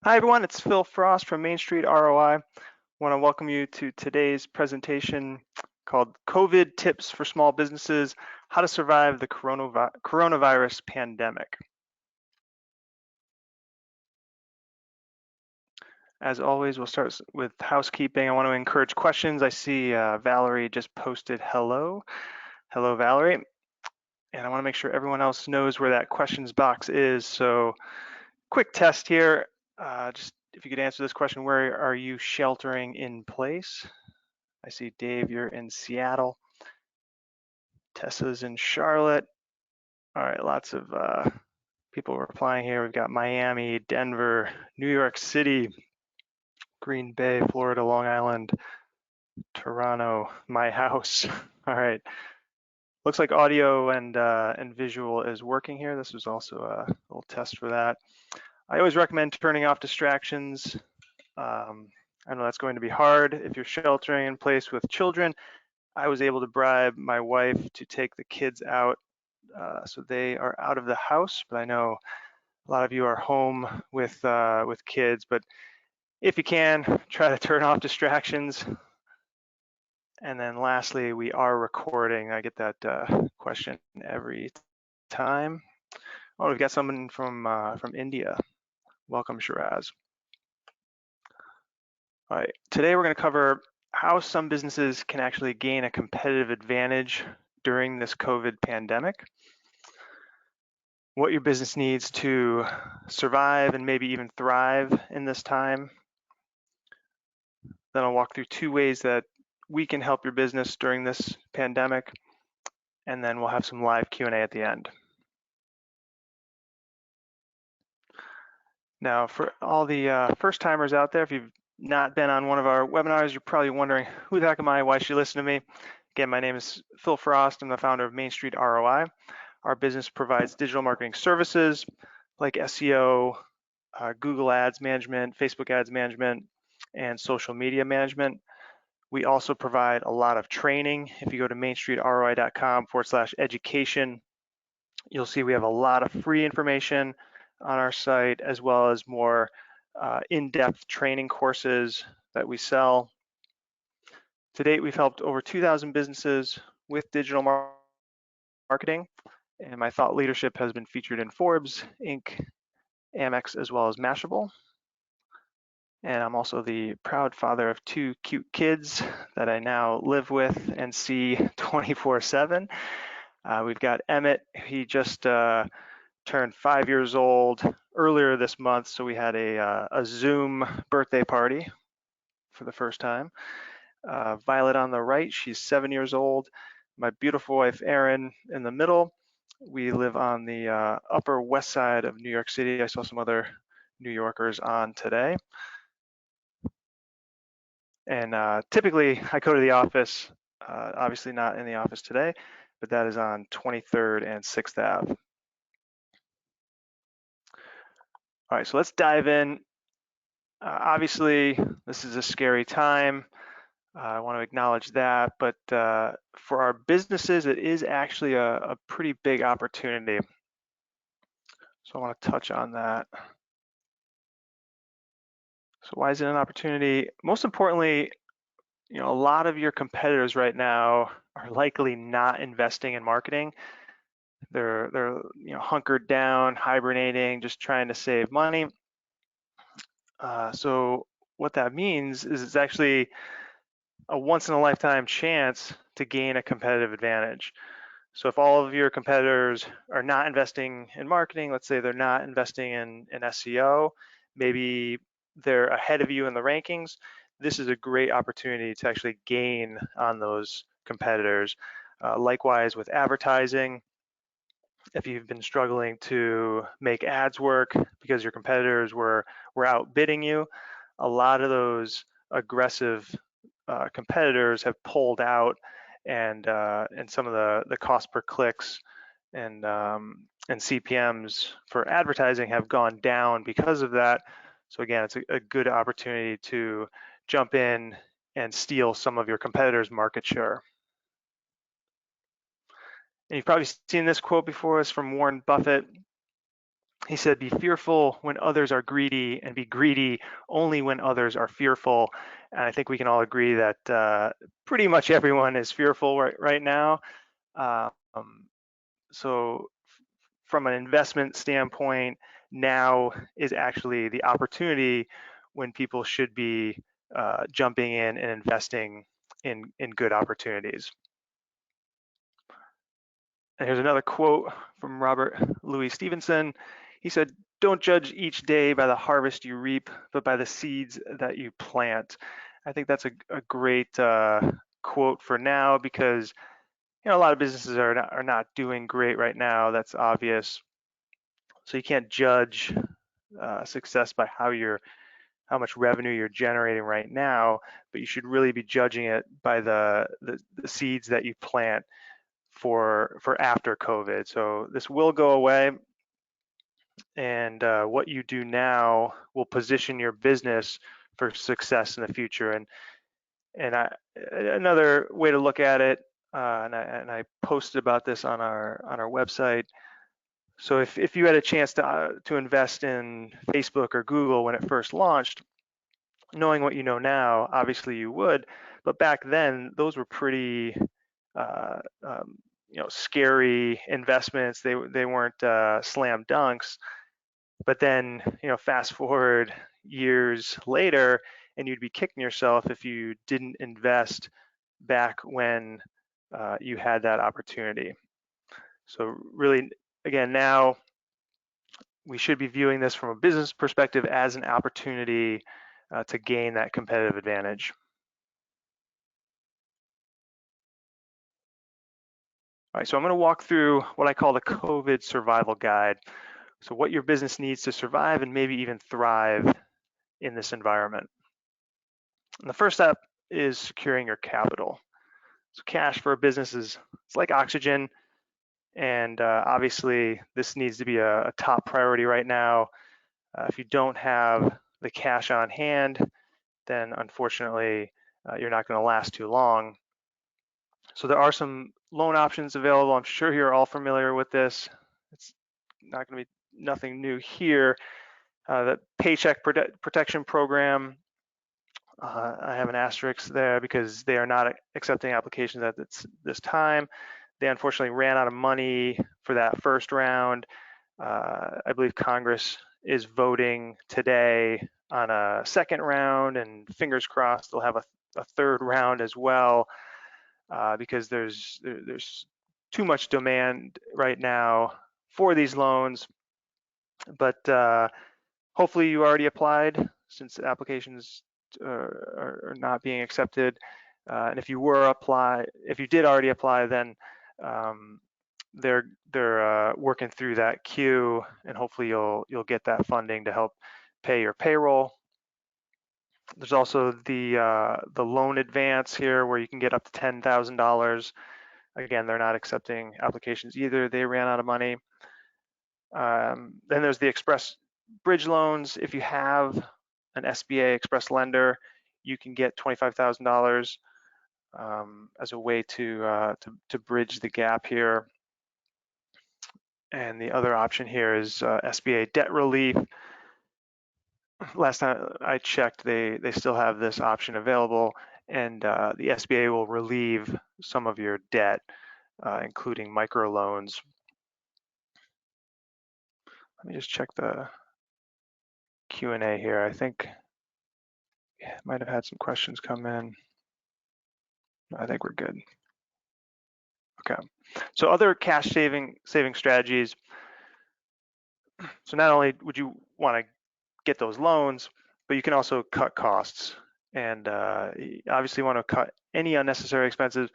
Hi everyone, it's Phil Frost from Main Street ROI. I want to welcome you to today's presentation called COVID Tips for Small Businesses, How to Survive the Coronavirus Pandemic. As always, we'll start with housekeeping. I want to encourage questions. I see Valerie just posted hello. Hello, Valerie. And I want to make sure everyone else knows where that questions box is. So quick test here. Just if you could answer this question, where are you sheltering in place? I see Dave, you're in Seattle. Tessa's in Charlotte. All right, lots of people replying here. We've got Miami, Denver, New York City, Green Bay, Florida, Long Island, Toronto, my house. All right. Looks like audio and visual is working here. This was also a little test for that. I always recommend turning off distractions. I know that's going to be hard if you're sheltering in place with children. I was able to bribe my wife to take the kids out, so they are out of the house. But I know a lot of you are home with kids. But if you can, try to turn off distractions. And then lastly, we are recording. I get that question every time. Oh, we've got someone from India. Welcome, Shiraz. All right, today we're going to cover how some businesses can actually gain a competitive advantage during this COVID pandemic, what your business needs to survive and maybe even thrive in this time. Then I'll walk through 2 ways that we can help your business during this pandemic, and then we'll have some live Q&A at the end. Now, for all the first timers out there, if you've not been on one of our webinars, you're probably wondering, who the heck am I? Why should you listen to me? Again, my name is Phil Frost. I'm the founder of Main Street ROI. Our business provides digital marketing services like SEO, Google Ads management, Facebook Ads management, and social media management. We also provide a lot of training. If you go to mainstreetroi.com/education, you'll see we have a lot of free information on our site, as well as more in-depth training courses that we sell. To date, we've helped over 2,000 businesses with digital marketing, and my thought leadership has been featured in Forbes, Inc., Amex, as well as Mashable. And I'm also the proud father of 2 cute kids that I now live with and see 24/7. We've got Emmett. He just turned 5 years old earlier this month, so we had a Zoom birthday party for the first time. Violet on the right, she's 7 years old. My beautiful wife, Erin, in the middle. We live on the Upper West Side of New York City. I saw some other New Yorkers on today. And typically, I go to the office, obviously not in the office today, but that is on 23rd and 6th Ave. All right, so let's dive in. Obviously, this is a scary time. I want to acknowledge that, but for our businesses, it is actually a pretty big opportunity. So I want to touch on that. So why is it an opportunity? Most importantly, a lot of your competitors right now are likely not investing in marketing. They're hunkered down, hibernating, just trying to save money. So what that means is it's actually a once in a lifetime chance to gain a competitive advantage. So if all of your competitors are not investing in marketing, let's say they're not investing in SEO, maybe they're ahead of you in the rankings, this is a great opportunity to actually gain on those competitors. Likewise with advertising, if you've been struggling to make ads work because your competitors were outbidding you, a lot of those aggressive competitors have pulled out, and some of the cost per clicks and CPMs for advertising have gone down because of that. So again, it's a good opportunity to jump in and steal some of your competitors' market share. And you've probably seen this quote before. It's from Warren Buffett. He said, be fearful when others are greedy and be greedy only when others are fearful. And I think we can all agree that pretty much everyone is fearful right now. Um, so from an investment standpoint, now is actually the opportunity when people should be jumping in and investing in good opportunities. And here's another quote from Robert Louis Stevenson. He said, don't judge each day by the harvest you reap, but by the seeds that you plant. I think that's a great quote for now, because a lot of businesses are not doing great right now. That's obvious. So you can't judge success by how much revenue you're generating right now, but you should really be judging it by the seeds that you plant for after COVID. So this will go away, and what you do now will position your business for success in the future. Another way to look at it, and I posted about this on our website. So if you had a chance to invest in Facebook or Google when it first launched, knowing what you know now, obviously you would, but back then those were pretty uh, um, scary investments. They weren't slam dunks. But then fast forward years later, and you'd be kicking yourself if you didn't invest back when you had that opportunity. So really, again, now we should be viewing this from a business perspective as an opportunity to gain that competitive advantage. All right, so I'm going to walk through what I call the COVID survival guide. So what your business needs to survive and maybe even thrive in this environment. And the first step is securing your capital. So cash for a business it's like oxygen, and obviously this needs to be a top priority right now. If you don't have the cash on hand, then unfortunately you're not going to last too long. So there are some loan options available. I'm sure you're all familiar with this. It's not going to be nothing new here. The Paycheck Protection Program, I have an asterisk there because they are not accepting applications at this time. They unfortunately ran out of money for that first round. I believe Congress is voting today on a second round, and fingers crossed they'll have a third round as well, because there's too much demand right now for these loans. But hopefully you already applied, since applications are not being accepted. And if you did already apply, then they're working through that queue, and hopefully you'll get that funding to help pay your payroll. There's also the loan advance here, where you can get up to $10,000. Again, they're not accepting applications either. They ran out of money. Then there's the express bridge loans. If you have an SBA express lender, you can get $25,000 as a way to bridge the gap here. And the other option here is SBA debt relief. Last time I checked, they still have this option available, and the SBA will relieve some of your debt, including microloans. Let me just check the Q&A here. I think might have had some questions come in. I think we're good. Okay. So other cash saving strategies. So not only would you want to get those loans, but you can also cut costs, and you obviously want to cut any unnecessary expenses.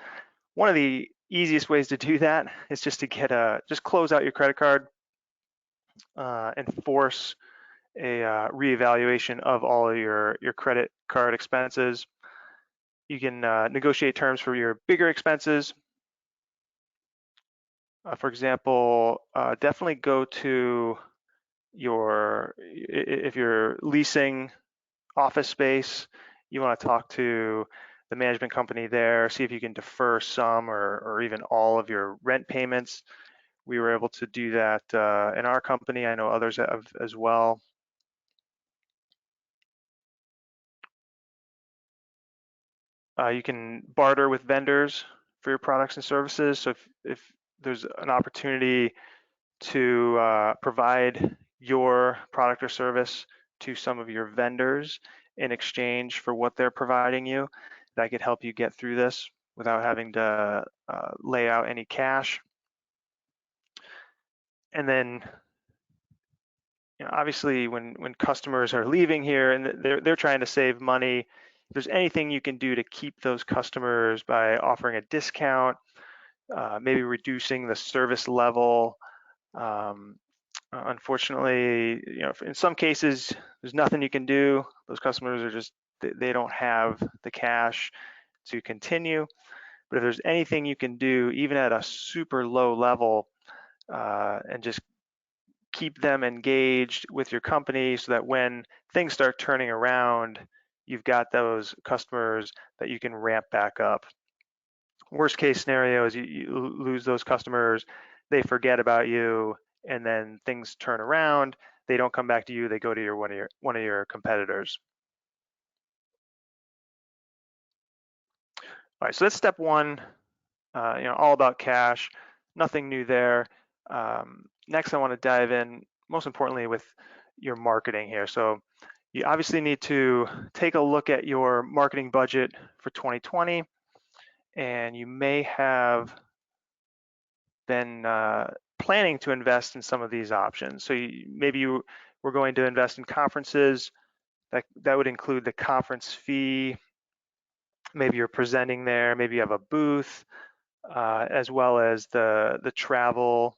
One of the easiest ways to do that is just to just close out your credit card and force a reevaluation of all of your credit card expenses. You can negotiate terms for your bigger expenses. For example, definitely go to if you're leasing office space, you want to talk to the management company there, see if you can defer some or even all of your rent payments. We were able to do that in our company. I know others have as well. You can barter with vendors for your products and services. So if there's an opportunity to provide your product or service to some of your vendors in exchange for what they're providing you, that could help you get through this without having to lay out any cash. And then, obviously, when customers are leaving here and they're trying to save money, if there's anything you can do to keep those customers by offering a discount, maybe reducing the service level. Unfortunately, in some cases, there's nothing you can do. Those customers are just, they don't have the cash to continue. But if there's anything you can do, even at a super low level, and just keep them engaged with your company so that when things start turning around, you've got those customers that you can ramp back up. Worst case scenario is you lose those customers, they forget about you, and then things turn around. They don't come back to you, they go to one of your competitors. All right, so that's step one. All about cash, nothing new there. Next, I want to dive in, most importantly, with your marketing here. So you obviously need to take a look at your marketing budget for 2020, and you may have been planning to invest in some of these options. So maybe you were going to invest in conferences. That would include the conference fee. Maybe you're presenting there. Maybe you have a booth, as well as the travel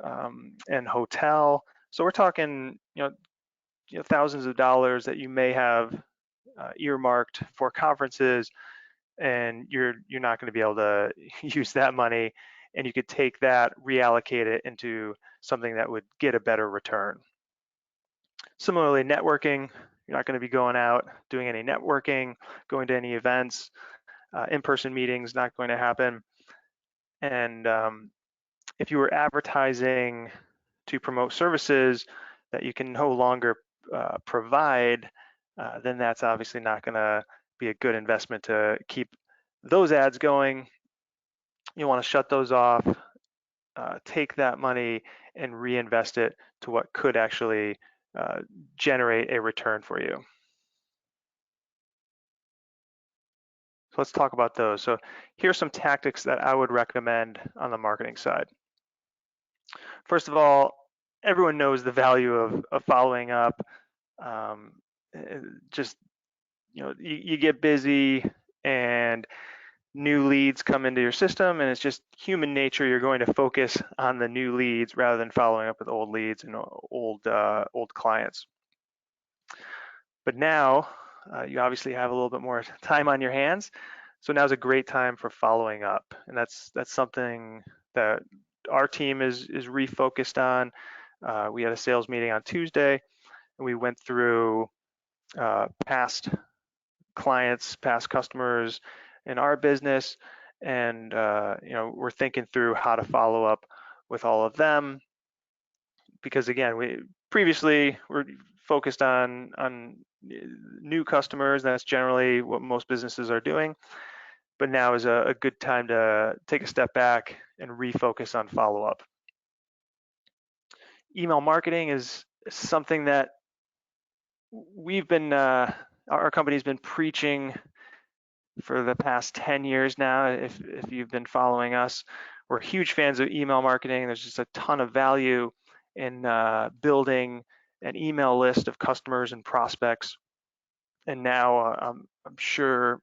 and hotel. So we're talking, thousands of dollars that you may have earmarked for conferences, and you're not going to be able to use that money, and you could take that, reallocate it into something that would get a better return. Similarly, networking, you're not going to be going out doing any networking, going to any events, in-person meetings, not going to happen. And if you were advertising to promote services that you can no longer provide, then that's obviously not going to be a good investment to keep those ads going. You want to shut those off, take that money and reinvest it to what could actually generate a return for you. So let's talk about those. So here's some tactics that I would recommend on the marketing side. First of all, everyone knows the value of following up. Just, you get busy and new leads come into your system, and it's just human nature. You're going to focus on the new leads rather than following up with old leads and old clients. But now you obviously have a little bit more time on your hands, so now's a great time for following up, and that's something that our team is refocused on. We had a sales meeting on Tuesday, and we went through past clients, past customers in our business, and we're thinking through how to follow up with all of them, because again, we previously were focused on new customers. That's generally what most businesses are doing, but now is a good time to take a step back and refocus on follow-up. Email marketing is something that we've been, our company's been preaching for the past 10 years now. If you've been following us, we're huge fans of email marketing. There's just a ton of value in building an email list of customers and prospects. And now I'm sure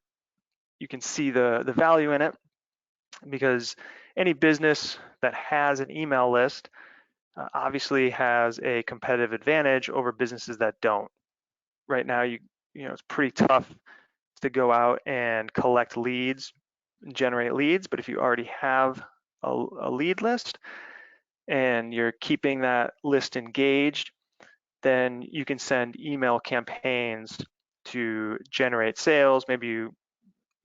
you can see the value in it, because any business that has an email list obviously has a competitive advantage over businesses that don't. Right now, it's pretty tough to go out and collect leads and generate leads, but if you already have a lead list and you're keeping that list engaged, then you can send email campaigns to generate sales. Maybe you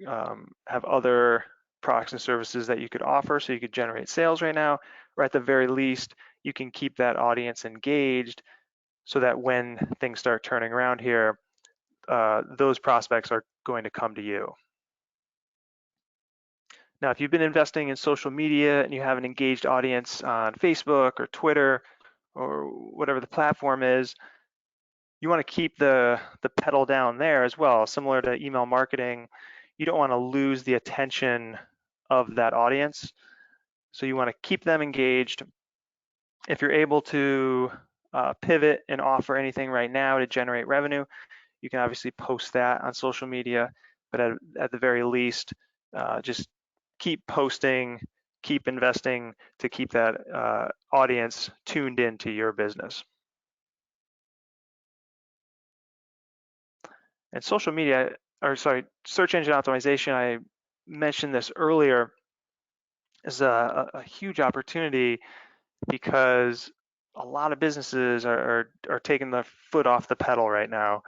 have other products and services that you could offer, so you could generate sales right now, or at the very least, you can keep that audience engaged so that when things start turning around here, those prospects are going to come to you. Now, if you've been investing in social media and you have an engaged audience on Facebook or Twitter or whatever the platform is, you want to keep the pedal down there as well. Similar to email marketing, you don't want to lose the attention of that audience. So you want to keep them engaged. If you're able to pivot and offer anything right now to generate revenue, you can obviously post that on social media, but at the very least, just keep posting, keep investing to keep that audience tuned into your business. And social media, or sorry, search engine optimization, I mentioned this earlier, is a huge opportunity because a lot of businesses are taking the foot off the pedal right now.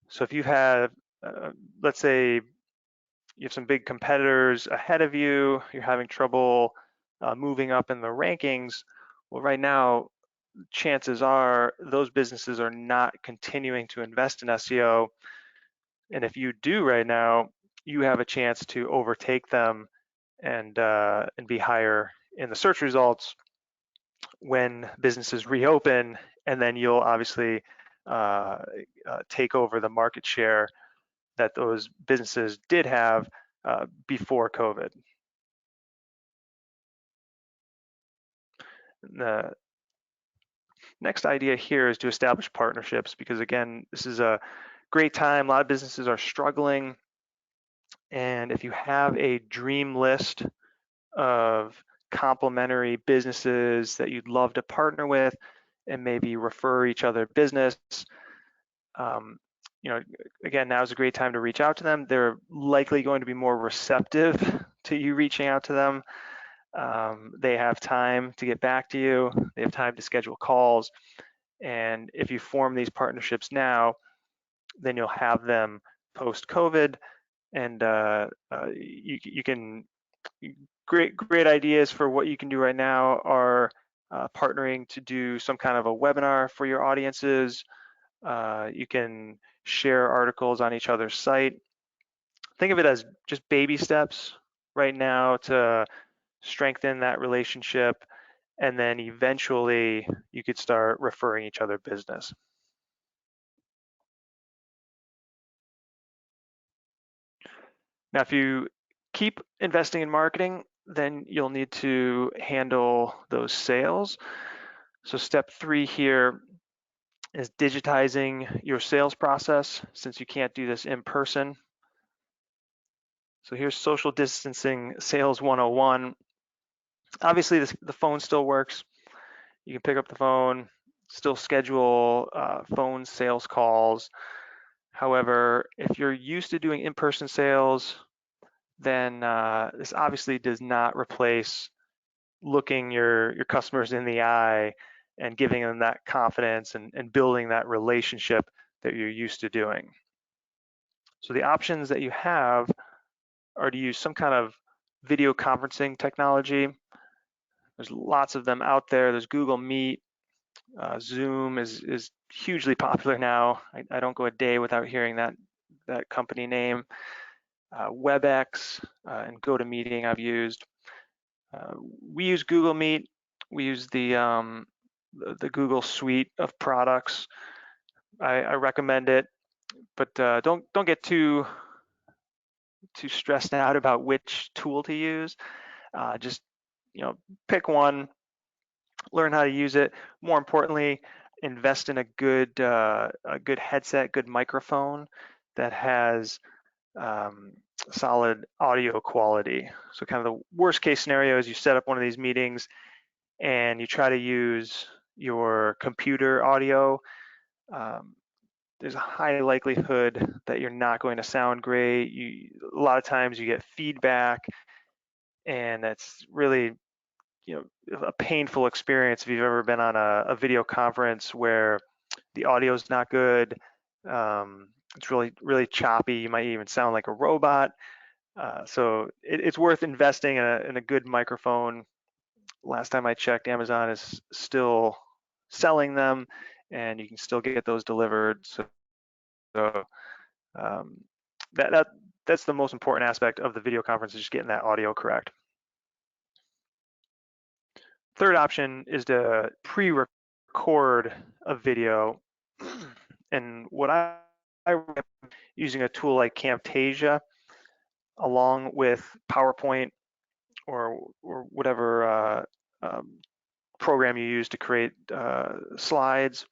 So if you have, let's say you have some big competitors ahead of you, you're having trouble moving up in the rankings, well, right now, chances are those businesses are not continuing to invest in SEO. And if you do right now, you have a chance to overtake them and be higher in the search results when businesses reopen, and then you'll obviously take over the market share that those businesses did have before COVID. The next idea here is to establish partnerships because, again, this is a great time. A lot of businesses are struggling. And if you have a dream list of complementary businesses that you'd love to partner with and maybe refer each other business, you know, again, now is a great time to reach out to them. They're likely going to be more receptive to you reaching out to them. They have time to get back to you. They have time to schedule calls. And if you form these partnerships now, then you'll have them post-COVID, and you can, great ideas for what you can do right now are partnering to do some kind of a webinar for your audiences. You can share articles on each other's site. Think of it as just baby steps right now to strengthen that relationship, and then eventually you could start referring each other business. Now, if you keep investing in marketing, then you'll need to handle those sales. So step 3 here is digitizing your sales process since you can't do this in person. So here's social distancing sales 101. Obviously, the phone still works. You can pick up the phone, still schedule phone sales calls. However, if you're used to doing in-person sales, then this obviously does not replace looking your customers in the eye and giving them that confidence and building that relationship that you're used to doing. So the options that you have are to use some kind of video conferencing technology. There's lots of them out there. There's Google Meet. Zoom is hugely popular now. I don't go a day without hearing that company name. WebEx and GoToMeeting I've used. We use Google Meet. We use the Google suite of products. I recommend it, but don't get too stressed out about which tool to use. Just pick one, learn how to use it. More importantly, invest in a good headset, good microphone that has solid audio quality. So kind of the worst case scenario is you set up one of these meetings and you try to use your computer audio. There's a high likelihood that you're not going to sound great. A lot of times you get feedback, and that's really a painful experience if you've ever been on a video conference where the audio is not good. It's really choppy. You might even sound like a robot. So it's worth investing in a good microphone last time I checked, Amazon is still selling them, and you can still get those delivered. So um, that's the most important aspect of the video conference, is just getting that audio correct. Third option is to pre-record a video, and what I recommend using a tool like Camtasia along with PowerPoint or whatever program you use to create slides.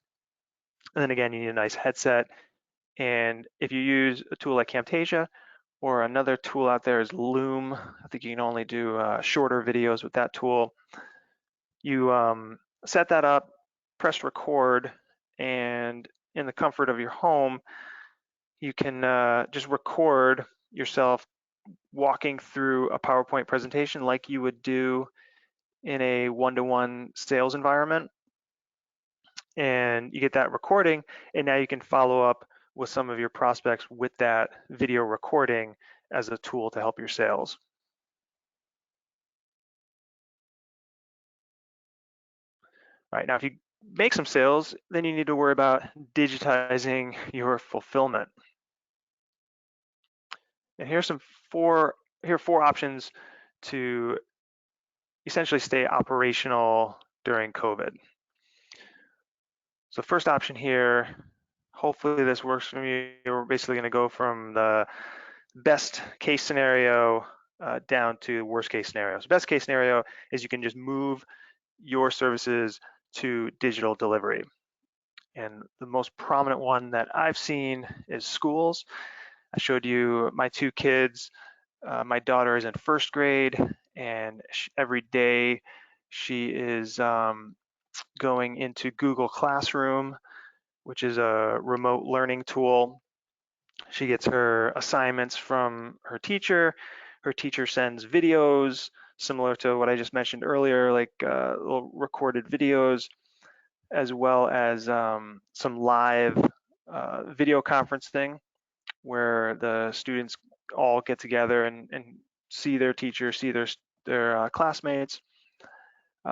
And then again, you need a nice headset. And if you use a tool like Camtasia, or another tool out there is Loom, I think you can only do shorter videos with that tool. You set that up, press record, and in the comfort of your home, you can just record yourself walking through a PowerPoint presentation like you would do in a one-to-one sales environment. And you get that recording, and now you can follow up with some of your prospects with that video recording as a tool to help your sales. All right, now if you make some sales, then you need to worry about digitizing your fulfillment. And here are four options to essentially stay operational during COVID. So first option here, hopefully this works for you. We're basically going to go from the best case scenario down to worst case scenario. So best case scenario is you can just move your services to digital delivery. And the most prominent one that I've seen is schools. I showed you my two kids. My daughter is in first grade, and every day she is going into Google Classroom, which is a remote learning tool. She gets her assignments from her teacher. Her teacher sends videos similar to what I just mentioned earlier, like little recorded videos, as well as some live video conferencing where the students all get together and see their teacher, see their classmates.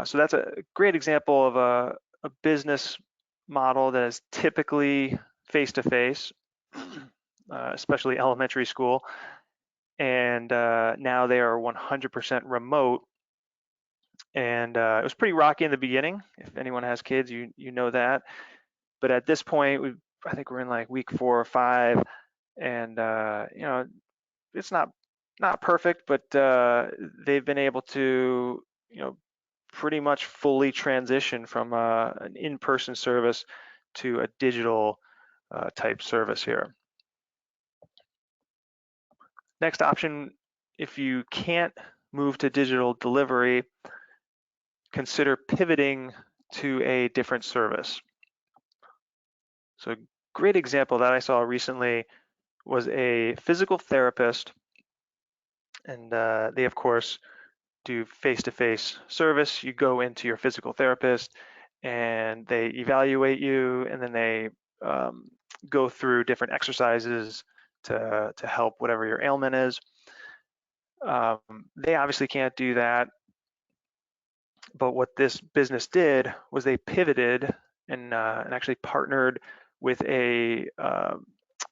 So that's a great example of a business model that is typically face-to-face, especially elementary school. And now they are 100% remote. And it was pretty rocky in the beginning. If anyone has kids, you know that. But at this point, I think we're in like week 4 or 5, and you know, it's not perfect, but they've been able to, you know, pretty much fully transition from an in-person service to a digital type service here. Next option, if you can't move to digital delivery, consider pivoting to a different service. So a great example that I saw recently was a physical therapist, and they of course do face-to-face service. You go into your physical therapist and they evaluate you, and then they go through different exercises to help whatever your ailment is. They obviously can't do that, but what this business did was they pivoted and actually partnered with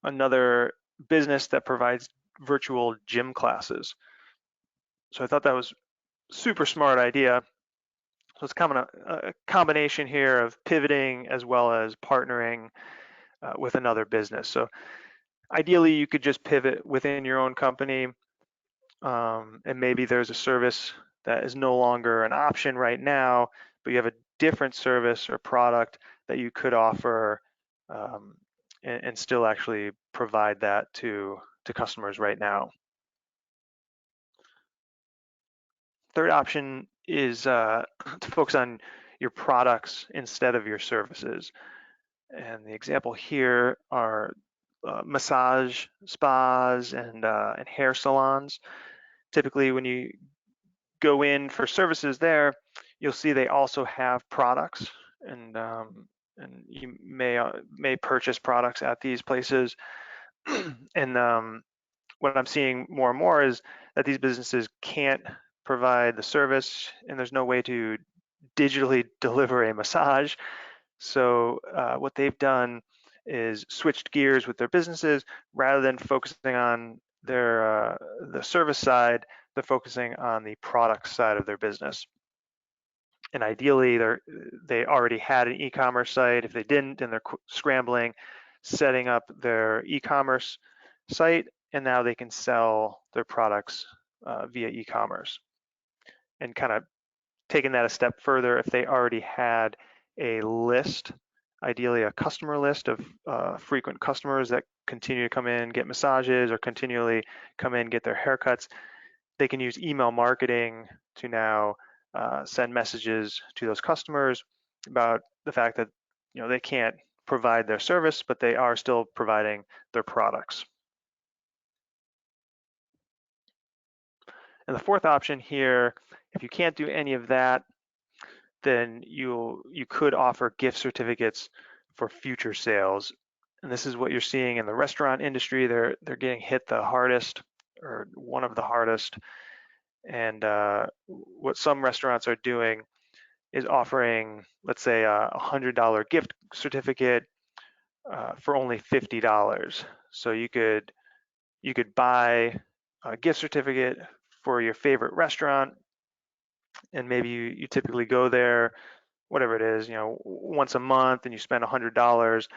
another business that provides virtual gym classes. So I thought that was super smart idea. So it's kind of a combination here of pivoting as well as partnering with another business. So ideally, you could just pivot within your own company, and maybe there's a service that is no longer an option right now, but you have a different service or product that you could offer and still actually provide that to customers right now. Third option is to focus on your products instead of your services. And the example here are massage spas and hair salons. Typically, when you go in for services there, you'll see they also have products, and you may purchase products at these places. And what I'm seeing more and more is that these businesses can't provide the service, and there's no way to digitally deliver a massage. So what they've done is switched gears with their businesses. Rather than focusing on their the service side, they're focusing on the product side of their business. And ideally, they already had an e-commerce site. If they didn't, then they're scrambling, setting up their e-commerce site, and now they can sell their products via e-commerce. And kind of taking that a step further, if they already had a list, ideally a customer list of frequent customers that continue to come in, get massages, or continually come in, get their haircuts, they can use email marketing to now send messages to those customers about the fact that they can't provide their service, but they are still providing their products. And the fourth option here, if you can't do any of that, then you could offer gift certificates for future sales. And this is what you're seeing in the restaurant industry. They're getting hit the hardest, or one of the hardest. And what some restaurants are doing is offering, let's say, a $100 gift certificate for only $50. So you could buy a gift certificate for your favorite restaurant, and maybe you typically go there, whatever it is, once a month, and you spend $100.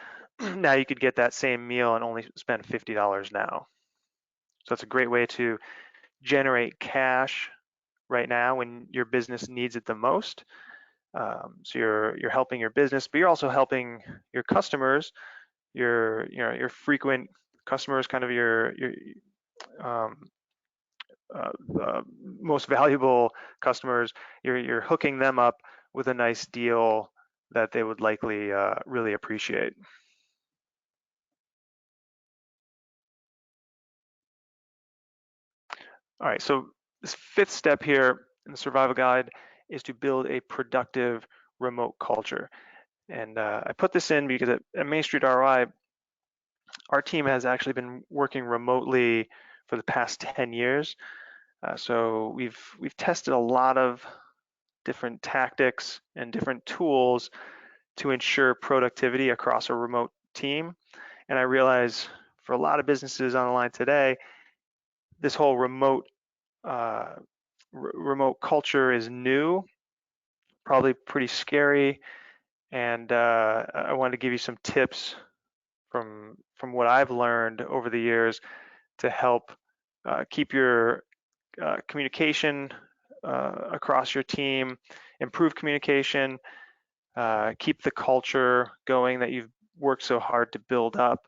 Now you could get that same meal and only spend $50 now. So that's a great way to generate cash right now when your business needs it the most. So you're helping your business, but you're also helping your customers, your frequent customers, kind of your um, most valuable customers. You're hooking them up with a nice deal that they would likely really appreciate. All right, so this fifth step here in the survival guide is to build a productive remote culture. And I put this in because at Main Street ROI, our team has actually been working remotely for the past 10 years. So we've tested a lot of different tactics and different tools to ensure productivity across a remote team. And I realize for a lot of businesses on the line today, this whole remote culture is new, probably pretty scary. And I wanted to give you some tips from what I've learned over the years to help keep your communication across your team, improve communication, keep the culture going that you've worked so hard to build up,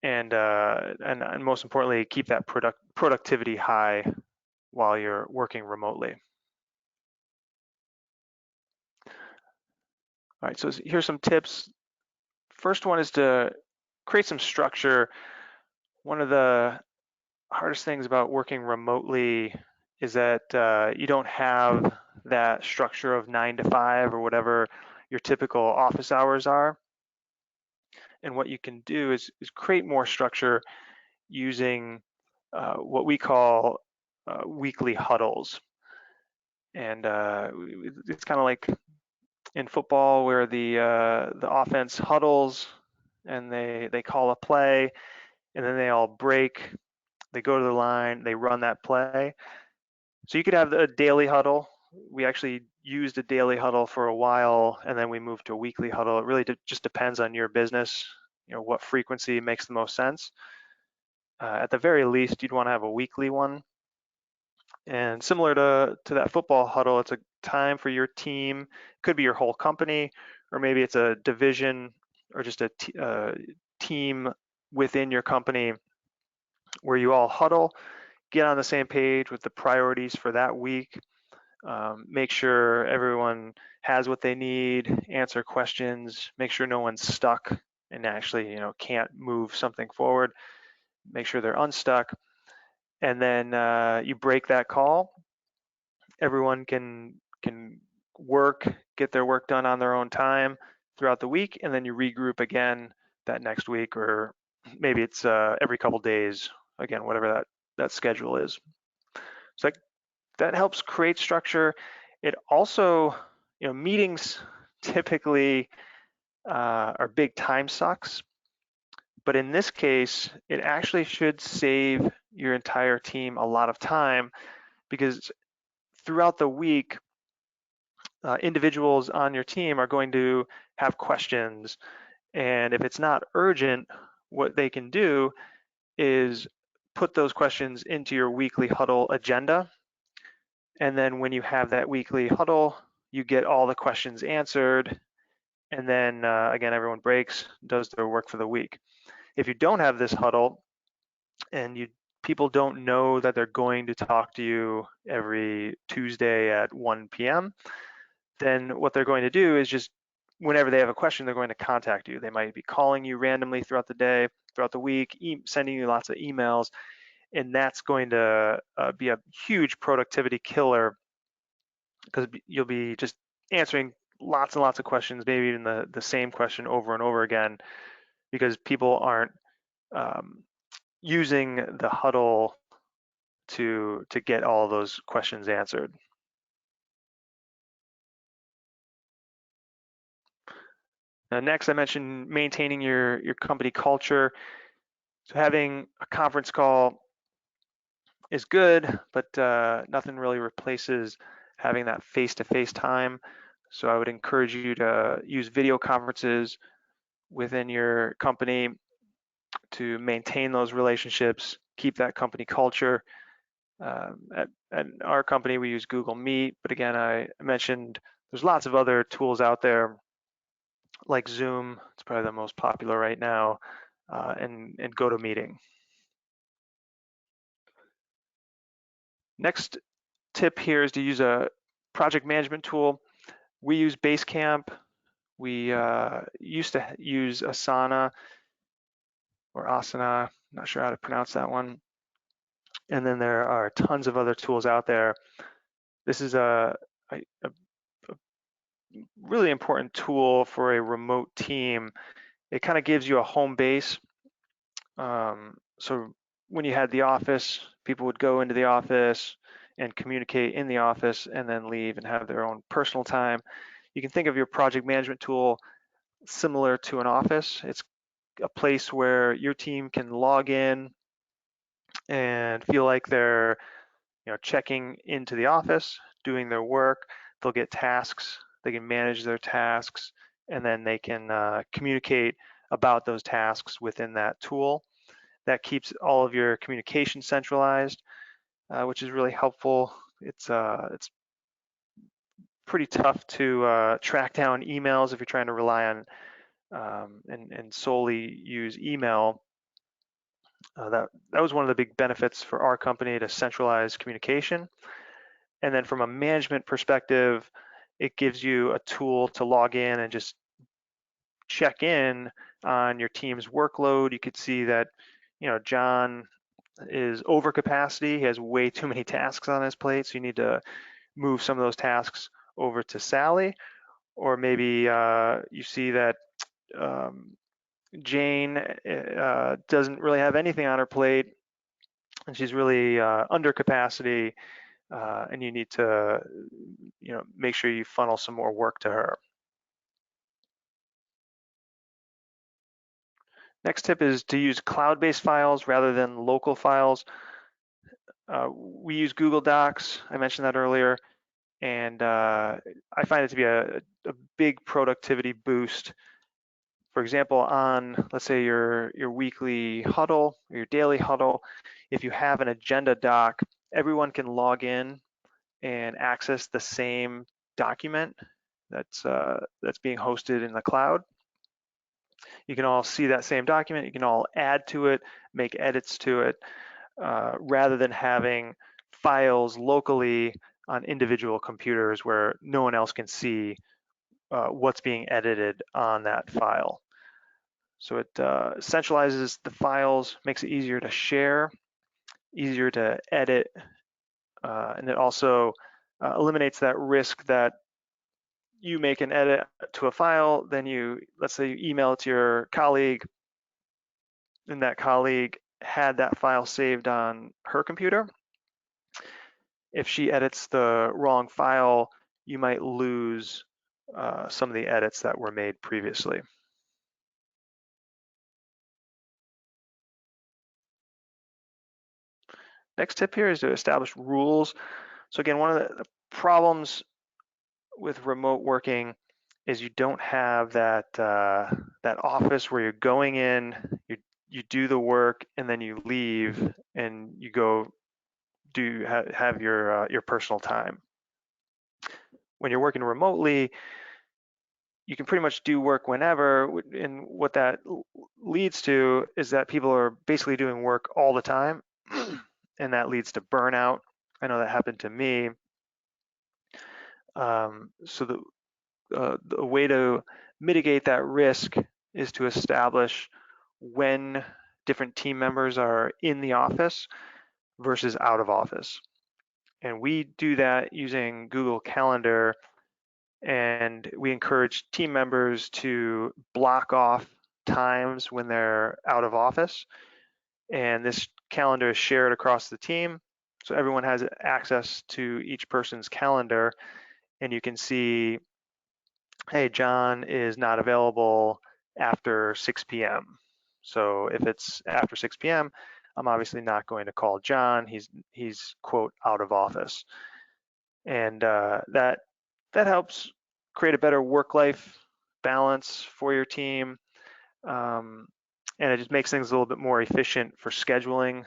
and most importantly, keep that productivity high while you're working remotely. All right, so here's some tips. First one is to create some structure. One of the hardest things about working remotely is that you don't have that structure of 9 to 5 or whatever your typical office hours are. And what you can do is create more structure using what we call weekly huddles. And it's kind of like in football where the offense huddles and they call a play, and then they all break, they go to the line, they run that play. So you could have a daily huddle. We actually used a daily huddle for a while, and then we moved to a weekly huddle. It really just depends on your business, what frequency makes the most sense. At the very least, you'd want to have a weekly one. And similar to that football huddle, it's a time for your team. It could be your whole company, or maybe it's a division or just a team within your company where you all huddle, get on the same page with the priorities for that week, make sure everyone has what they need, answer questions, make sure no one's stuck and actually can't move something forward, make sure they're unstuck. And then you break that call. Everyone can get their work done on their own time throughout the week, and then you regroup again that next week, or maybe it's every couple days, again, whatever that schedule is. So that helps create structure. It also, meetings typically are big time sucks, but in this case, it actually should save your entire team a lot of time because throughout the week, individuals on your team are going to have questions. And if it's not urgent, what they can do is put those questions into your weekly huddle agenda. And then when you have that weekly huddle, you get all the questions answered. And then again, everyone breaks, does their work for the week. If you don't have this huddle and people don't know that they're going to talk to you every Tuesday at 1 p.m., then what they're going to do is just whenever they have a question, they're going to contact you. They might be calling you randomly throughout the day, throughout the week, sending you lots of emails, and that's going to be a huge productivity killer because you'll be just answering lots and lots of questions, maybe even the same question over and over again, because people aren't using the huddle to get all those questions answered. Now, next, I mentioned maintaining your company culture. So having a conference call is good, but nothing really replaces having that face-to-face time. So I would encourage you to use video conferences within your company to maintain those relationships, keep that company culture. At our company, we use Google Meet, but again, I mentioned there's lots of other tools out there like Zoom. It's probably the most popular right now, and GoToMeeting. Next tip here is to use a project management tool. We use Basecamp. We used to use Asana or Asana, not sure how to pronounce that one. And then there are tons of other tools out there. This is a really important tool for a remote team. It kind of gives you a home base. So when you had the office, people would go into the office and communicate in the office and then leave and have their own personal time. You can think of your project management tool similar to an office. It's a place where your team can log in and feel like they're checking into the office, doing their work. They'll get tasks, they can manage their tasks, and then they can communicate about those tasks within that tool. That keeps all of your communication centralized, which is really helpful. It's pretty tough to track down emails if you're trying to rely on and solely use email. That was one of the big benefits for our company, to centralize communication. And then from a management perspective, it gives you a tool to log in and just check in on your team's workload. You could see that, John is over capacity. He has way too many tasks on his plate, so you need to move some of those tasks over to Sally. Or maybe you see that Jane doesn't really have anything on her plate and she's really under capacity, and you need to make sure you funnel some more work to her. Next tip is to use cloud-based files rather than local files. We use Google Docs, I mentioned that earlier, and I find it to be a big productivity boost. For example, on, let's say, your weekly huddle or your daily huddle, if you have an agenda doc, everyone can log in and access the same document that's being hosted in the cloud. You can all see that same document. You can all add to it, make edits to it, rather than having files locally on individual computers where no one else can see what's being edited on that file. So it centralizes the files, makes it easier to share, easier to edit, and it also eliminates that risk that you make an edit to a file, then let's say you email it to your colleague, and that colleague had that file saved on her computer. if she edits the wrong file, you might lose some of the edits that were made previously. Next tip here is to establish rules. So again, one of the problems with remote working is you don't have that that office where you're going in, you do the work, and then you leave and you go have your personal time. When you're working remotely, you can pretty much do work whenever, and what that leads to is that people are basically doing work all the time, and that leads to burnout. I know that happened to me. So the way to mitigate that risk is to establish when different team members are in the office versus out of office. And we do that using Google Calendar, and we encourage team members to block off times when they're out of office. And this calendar is shared across the team, so everyone has access to each person's calendar, and you can see, hey, John is not available after 6 p.m. So if it's after 6 p.m., I'm obviously not going to call John. He's quote out of office, and that helps create a better work-life balance for your team, um, and it just makes things a little bit more efficient for scheduling.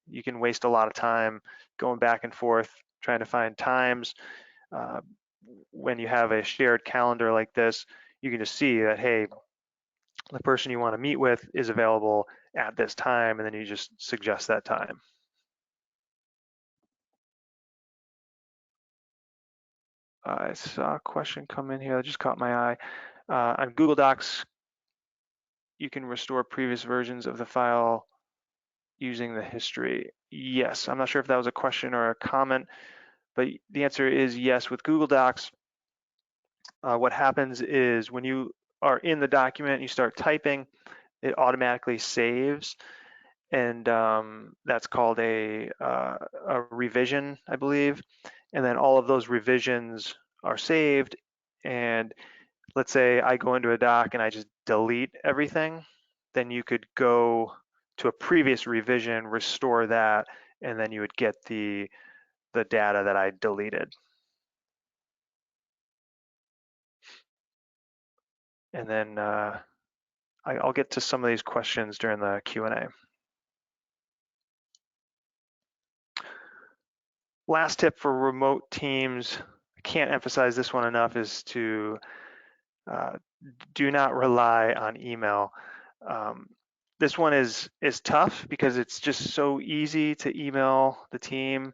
You can waste a lot of time going back and forth trying to find times. Uh, when you have a shared calendar like this, you can just see that, hey, the person you want to meet with is available at this time, and then you just suggest that time. I saw a question come in here that just caught my eye. On Google Docs, you can restore previous versions of the file using the history. Yes, I'm not sure if that was a question or a comment, but the answer is yes. With Google Docs, what happens is when you are in the document, you start typing, it automatically saves, and that's called a revision, I believe. And then all of those revisions are saved. And let's say I go into a doc and I just delete everything, then you could go to a previous revision, restore that, and then you would get the data that I deleted. And then I'll get to some of these questions during the Q&A. Last tip for remote teams, I can't emphasize this one enough, is to do not rely on email. This one is tough because it's just so easy to email the team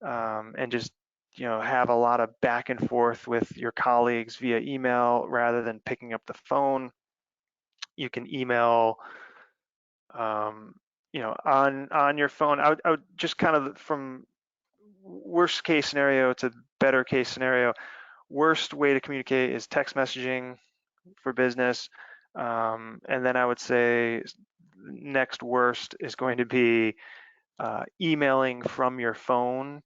and just have a lot of back and forth with your colleagues via email rather than picking up the phone. You can email on your phone. I would just kind of, from worst case scenario to better case scenario, worst way to communicate is text messaging for business. And then I would say next worst is going to be emailing from your phone.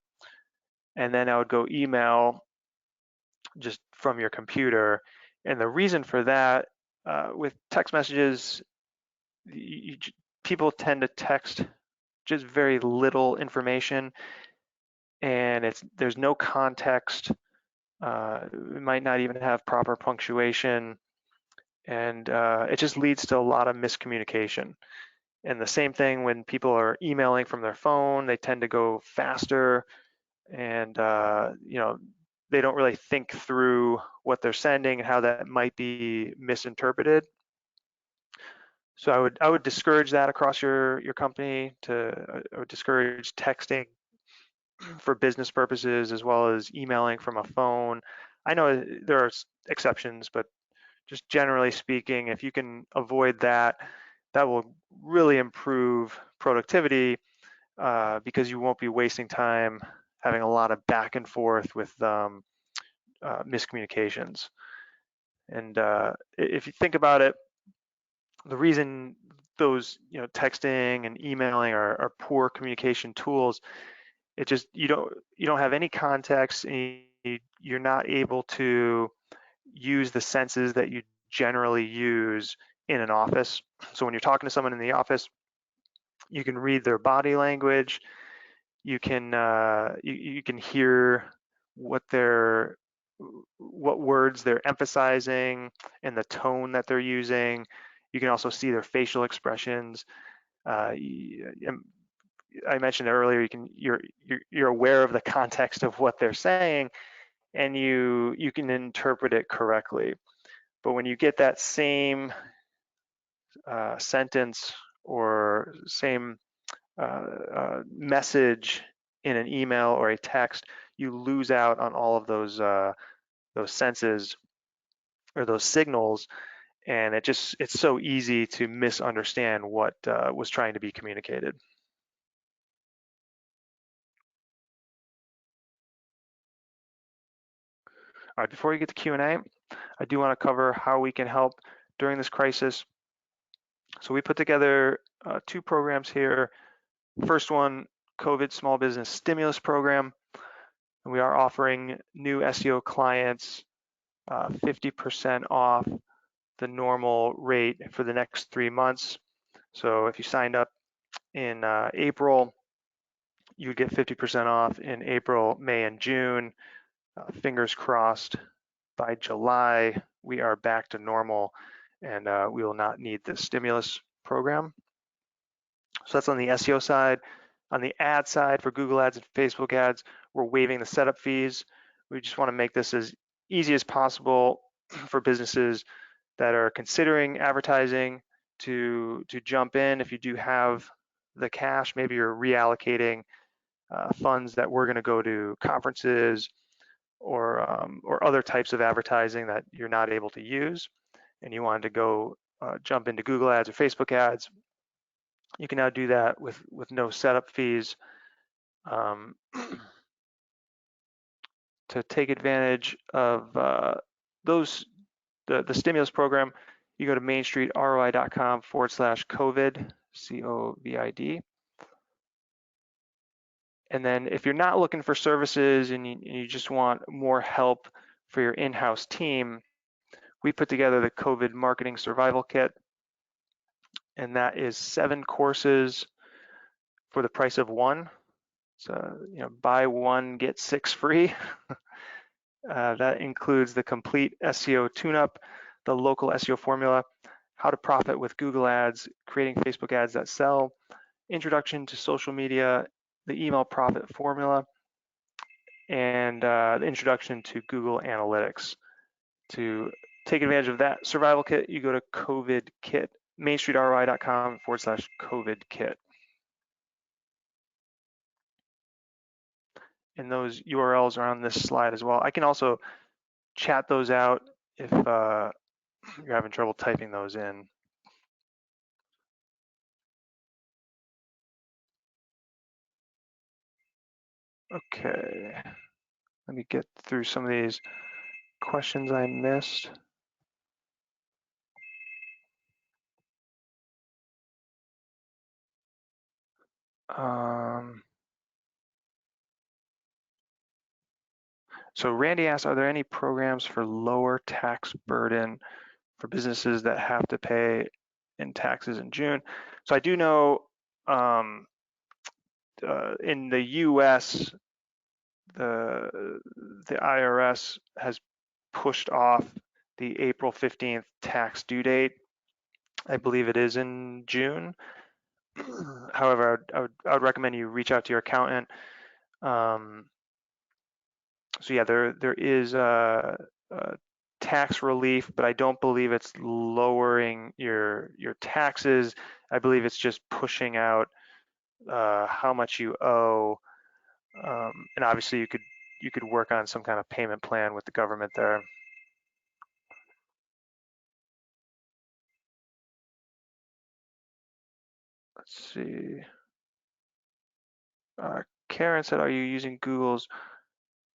And then I would go email just from your computer. And the reason for that, with text messages, people tend to text just very little information, and there's no context. It might not even have proper punctuation, and it just leads to a lot of miscommunication. And the same thing when people are emailing from their phone, they tend to go faster, and they don't really think through what they're sending and how that might be misinterpreted. So I would discourage that across your company. I would discourage texting for business purposes as well as emailing from a phone. I know there are exceptions, but just generally speaking, if you can avoid that, that will really improve productivity because you won't be wasting time having a lot of back and forth with miscommunications. And if you think about it, the reason those texting and emailing are poor communication tools it just, you don't have any context, and you're not able to use the senses that you generally use in an office. So when you're talking to someone in the office, you can read their body language, you can you can hear what what words they're emphasizing and the tone that they're using. You can also see their facial expressions. I mentioned earlier, you're aware of the context of what they're saying, and you can interpret it correctly. But when you get that same sentence or same message in an email or a text, you lose out on all of those senses or those signals, and it's so easy to misunderstand what was trying to be communicated. All right, before we get to Q&A, I do want to cover how we can help during this crisis. So we put together 2 programs here. First one, COVID Small Business Stimulus Program. And we are offering new SEO clients 50% off the normal rate for the next 3 months. So if you signed up in April, you get 50% off in April, May, and June. Fingers crossed, by July, we are back to normal, and we will not need the stimulus program. So that's on the SEO side. On the ad side, for Google ads and Facebook ads, we're waiving the setup fees. We just want to make this as easy as possible for businesses that are considering advertising to jump in. If you do have the cash, maybe you're reallocating funds that were going to go to conferences or other types of advertising that you're not able to use, and you wanted to go jump into Google ads or Facebook ads, you can now do that with no setup fees. To take advantage of the stimulus program, you go to mainstreetroi.com/COVID, COVID. And then if you're not looking for services and you just want more help for your in-house team, we put together the COVID Marketing Survival Kit, and that is 7 courses for the price of 1. So, buy 1, get 6 free. That includes the complete SEO tune-up, the local SEO formula, how to profit with Google ads, creating Facebook ads that sell, introduction to social media, the email profit formula, and the introduction to Google Analytics. To take advantage of that survival kit, you go to COVID Kit, mainstreetroi.com/COVID kit. And those URLs are on this slide as well. I can also chat those out if you're having trouble typing those in. Okay, let me get through some of these questions I missed. So Randy asked, are there any programs for lower tax burden for businesses that have to pay in taxes in June? So I do know in the US, the IRS has pushed off the April 15th tax due date. I believe it is in June. However, I would recommend you reach out to your accountant. So yeah, there is tax relief, but I don't believe it's lowering your taxes. I believe it's just pushing out how much you owe, and obviously you could work on some kind of payment plan with the government there. Let's see. Karen said, are you using Google's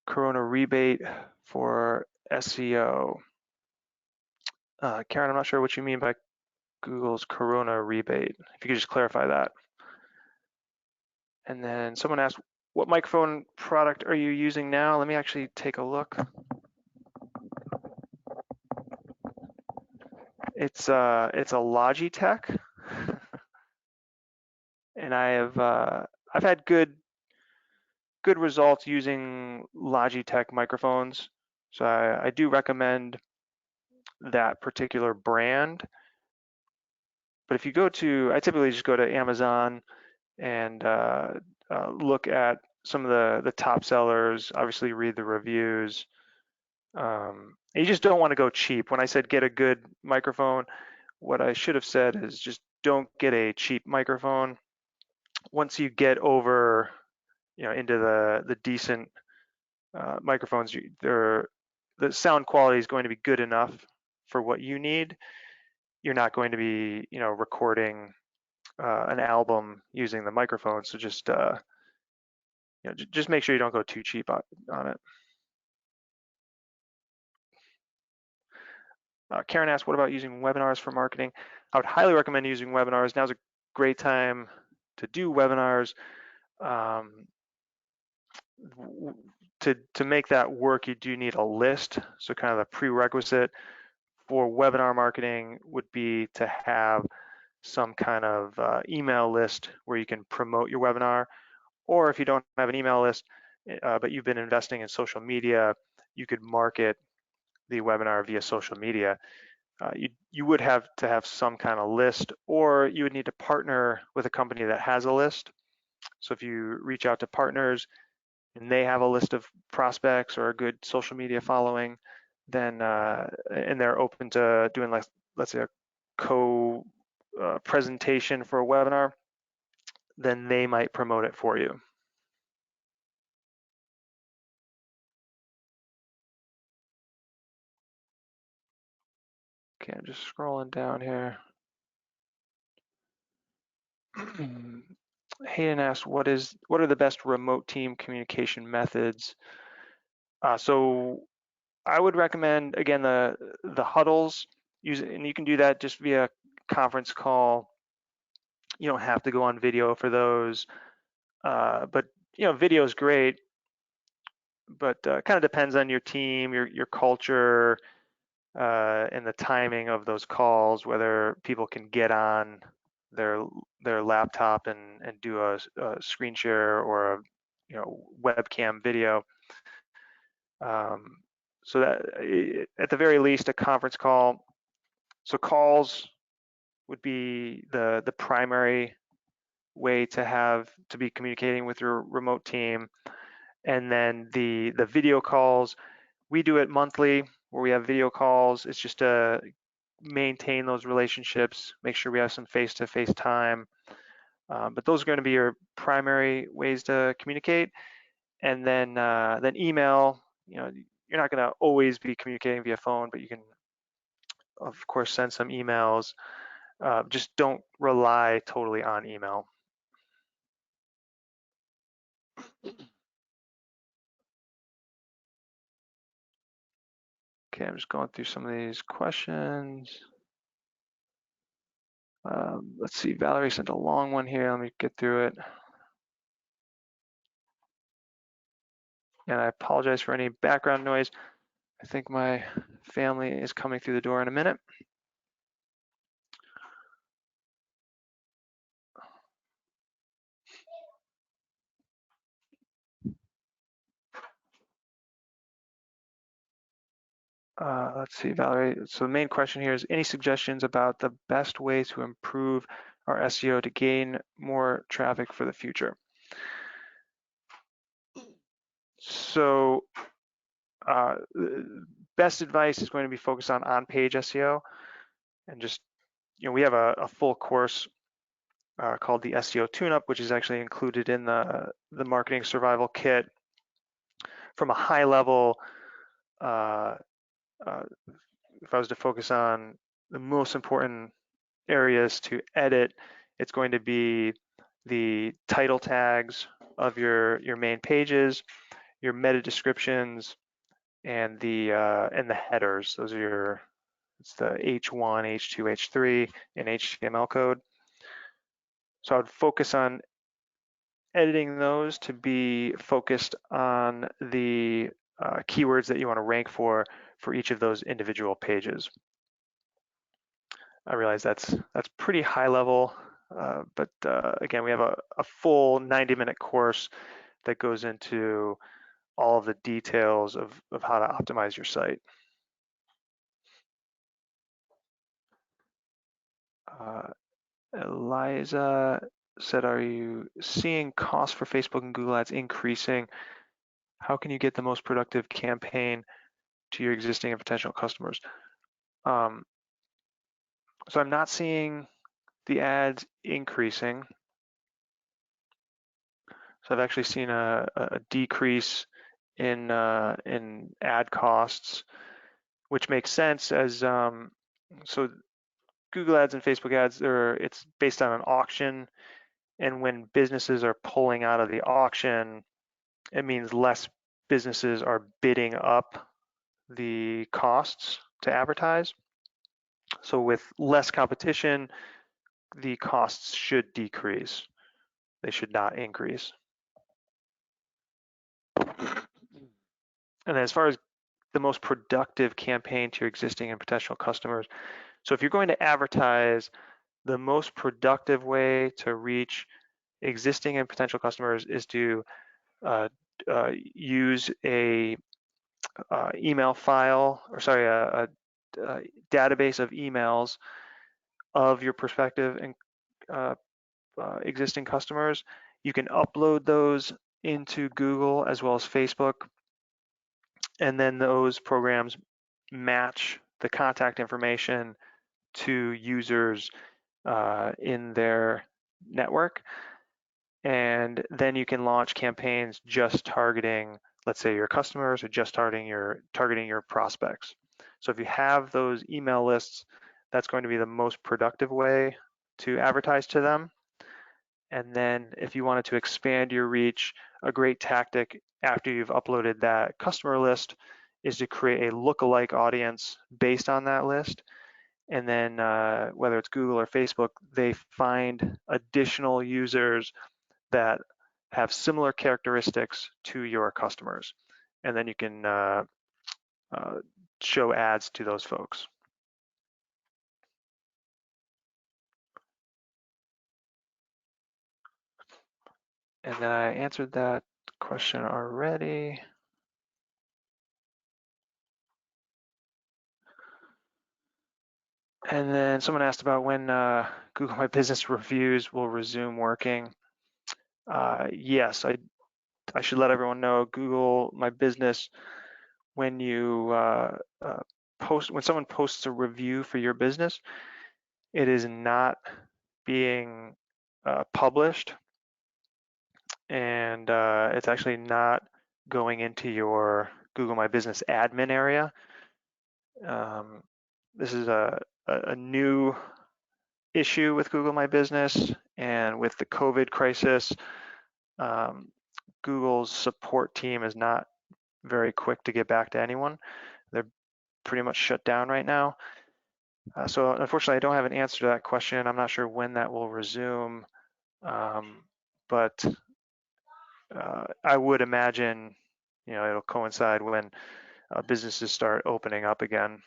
Corona rebate for SEO? Karen, I'm not sure what you mean by Google's Corona rebate. If you could just clarify that. And then someone asked, what microphone product are you using now? Let me actually take a look. It's a Logitech, and I've had good results using Logitech microphones. So I do recommend that particular brand. But if you go to, I typically just go to Amazon and look at some of the top sellers, obviously read the reviews. You just don't want to go cheap. When I said get a good microphone, what I should have said is just don't get a cheap microphone. Once you get over, into the decent microphones, the sound quality is going to be good enough for what you need. You're not going to be, recording an album using the microphone. So just, just make sure you don't go too cheap on it. Karen asked, what about using webinars for marketing? I would highly recommend using webinars. Now's a great time to do webinars. To make that work, you do need a list. So kind of the prerequisite for webinar marketing would be to have some kind of email list where you can promote your webinar. Or if you don't have an email list, but you've been investing in social media, you could market the webinar via social media. You would have to have some kind of list, or you would need to partner with a company that has a list. So if you reach out to partners and they have a list of prospects or a good social media following, then and they're open to doing, like, let's say, a presentation for a webinar, then they might promote it for you. Okay, I'm just scrolling down here. Hayden asked, what are the best remote team communication methods? So I would recommend, again, the huddles. And you can do that just via conference call. You don't have to go on video for those. But video is great, but kind of depends on your team, your culture, and the timing of those calls, whether people can get on their laptop and do a screen share or a webcam video. So that at the very least, a conference call. So calls would be the primary way to be communicating with your remote team. And then the video calls, we do it monthly where we have video calls. It's just to maintain those relationships, make sure we have some face-to-face time. But those are going to be your primary ways to communicate. And then email, you're not going to always be communicating via phone, but you can, of course, send some emails. Just don't rely totally on email. Okay, I'm just going through some of these questions. Let's see, Valerie sent a long one here. Let me get through it. And I apologize for any background noise. I think my family is coming through the door in a minute. Let's see, Valerie. So the main question here is, any suggestions about the best ways to improve our SEO to gain more traffic for the future? So best advice is going to be focused on on-page SEO, and just, we have a full course called the SEO tune-up, which is actually included in the marketing survival kit. From a high level, if I was to focus on the most important areas to edit, it's going to be the title tags of your main pages, your meta descriptions, and the headers. Those are it's the H1, H2, H3, and HTML code. So I would focus on editing those to be focused on the keywords that you want to rank for each of those individual pages. I realize that's pretty high level, but again, we have a full 90-minute course that goes into all of the details of how to optimize your site. Eliza said, are you seeing costs for Facebook and Google Ads increasing? How can you get the most productive campaign to your existing and potential customers? So I'm not seeing the ads increasing. So I've actually seen a decrease in ad costs, which makes sense as so Google Ads and Facebook ads it's based on an auction, and when businesses are pulling out of the auction, it means less businesses are bidding up the costs to advertise. So with less competition, the costs should decrease. They should not increase. And as far as the most productive campaign to your existing and potential customers, so if you're going to advertise, the most productive way to reach existing and potential customers is to use a email file, or sorry, a database of emails of your prospective and existing customers. You can upload those into Google as well as Facebook, and then those programs match the contact information to users in their network. And then you can launch campaigns just targeting, let's say, your customers, or just targeting your prospects. So if you have those email lists, that's going to be the most productive way to advertise to them. And then if you wanted to expand your reach, a great tactic after you've uploaded that customer list is to create a lookalike audience based on that list. And then whether it's Google or Facebook, they find additional users that have similar characteristics to your customers. And then you can show ads to those folks. And then I answered that question already. And then someone asked about when Google My Business reviews will resume working. Yes, I should let everyone know Google My Business, when you when someone posts a review for your business, it is not being published, and it's actually not going into your Google My Business admin area. This is a new issue with Google My Business, and with the COVID crisis, Google's support team is not very quick to get back to anyone. They're pretty much shut down right now. So unfortunately, I don't have an answer to that question. I'm not sure when that will resume, but I would imagine, it'll coincide when businesses start opening up again.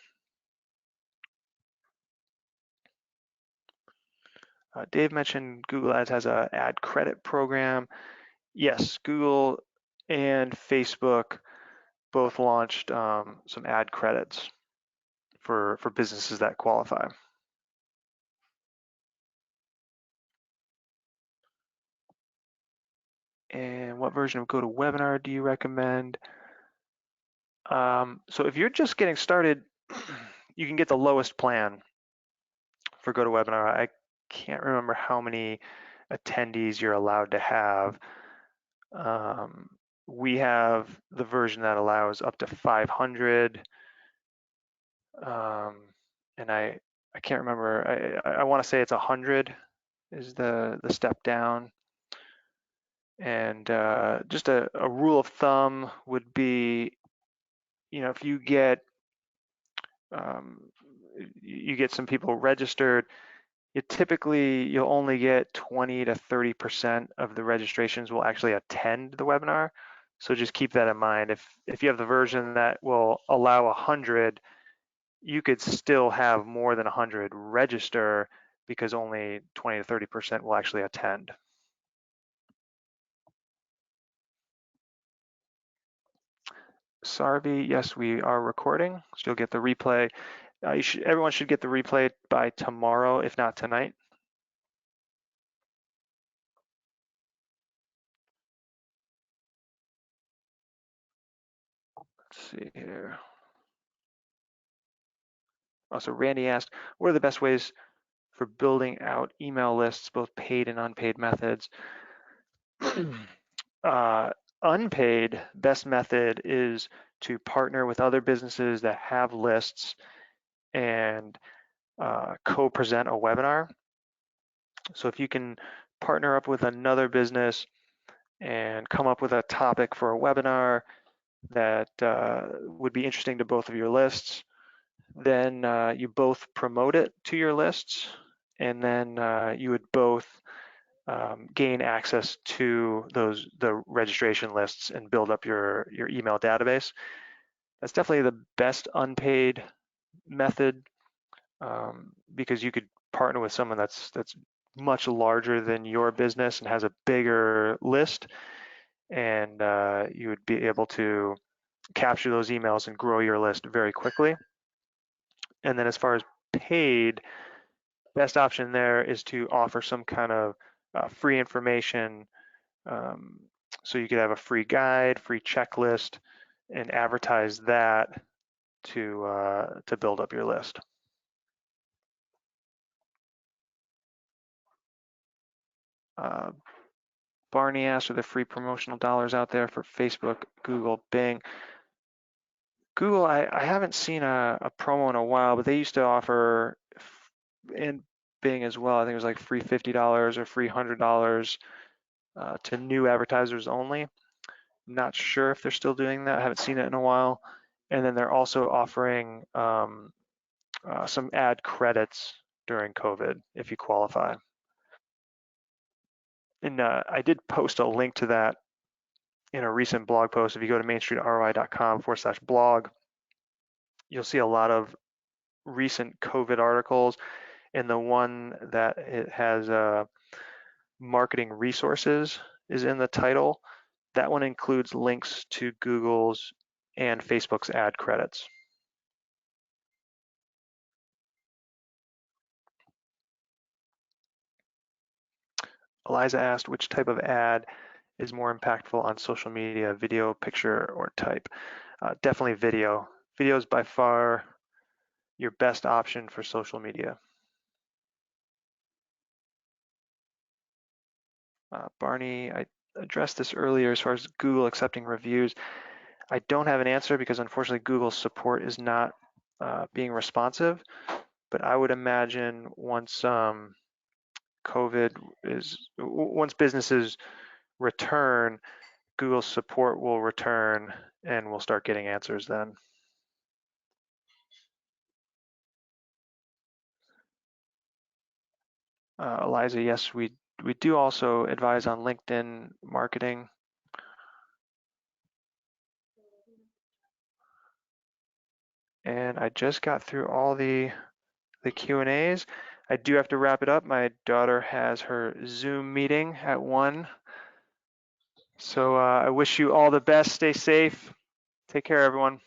Dave mentioned Google Ads has an ad credit program. Yes, Google and Facebook both launched some ad credits for businesses that qualify. And what version of GoToWebinar do you recommend? So if you're just getting started, you can get the lowest plan for GoToWebinar. I can't remember how many attendees you're allowed to have. We have the version that allows up to 500. And I can't remember. I want to say it's 100 is the step down. And just a rule of thumb would be, if you get some people registered, You'll only get 20 to 30% of the registrations will actually attend the webinar. So just keep that in mind. If you have the version that will allow 100, you could still have more than 100 register because only 20 to 30% will actually attend. Sarvi, yes, we are recording, so you'll get the replay. Everyone should get the replay by tomorrow, if not tonight. Let's see here. Also, Randy asked, what are the best ways for building out email lists, both paid and unpaid methods? Unpaid, best method is to partner with other businesses that have lists and co-present a webinar. So if you can partner up with another business and come up with a topic for a webinar that would be interesting to both of your lists, then you both promote it to your lists, and then you would both gain access to the registration lists and build up your email database. That's definitely the best unpaid method, because you could partner with someone that's much larger than your business and has a bigger list, and you would be able to capture those emails and grow your list very quickly. And then as far as paid, best option there is to offer some kind of free information. So you could have a free guide, free checklist, and advertise that to build up your list. Barney asked, are there free promotional dollars out there for Facebook, Google, Bing? Google, I haven't seen a promo in a while, but they used to offer, and Bing as well, I think it was like free $50 or free $100 to new advertisers only. Not sure if they're still doing that. I haven't seen it in a while. And then they're also offering some ad credits during COVID if you qualify. And I did post a link to that in a recent blog post. If you go to mainstreetroi.com/blog, you'll see a lot of recent COVID articles. And the one that it has marketing resources is in the title. That one includes links to Google's and Facebook's ad credits. Eliza asked, which type of ad is more impactful on social media, video, picture, or type? Definitely video. Video is by far your best option for social media. Barney, I addressed this earlier as far as Google accepting reviews. I don't have an answer because unfortunately Google's support is not being responsive, but I would imagine once once businesses return, Google's support will return and we'll start getting answers then. Eliza, yes, we do also advise on LinkedIn marketing. And I just got through all the Q&As. I do have to wrap it up. My daughter has her Zoom meeting at 1. So I wish you all the best. Stay safe. Take care, everyone.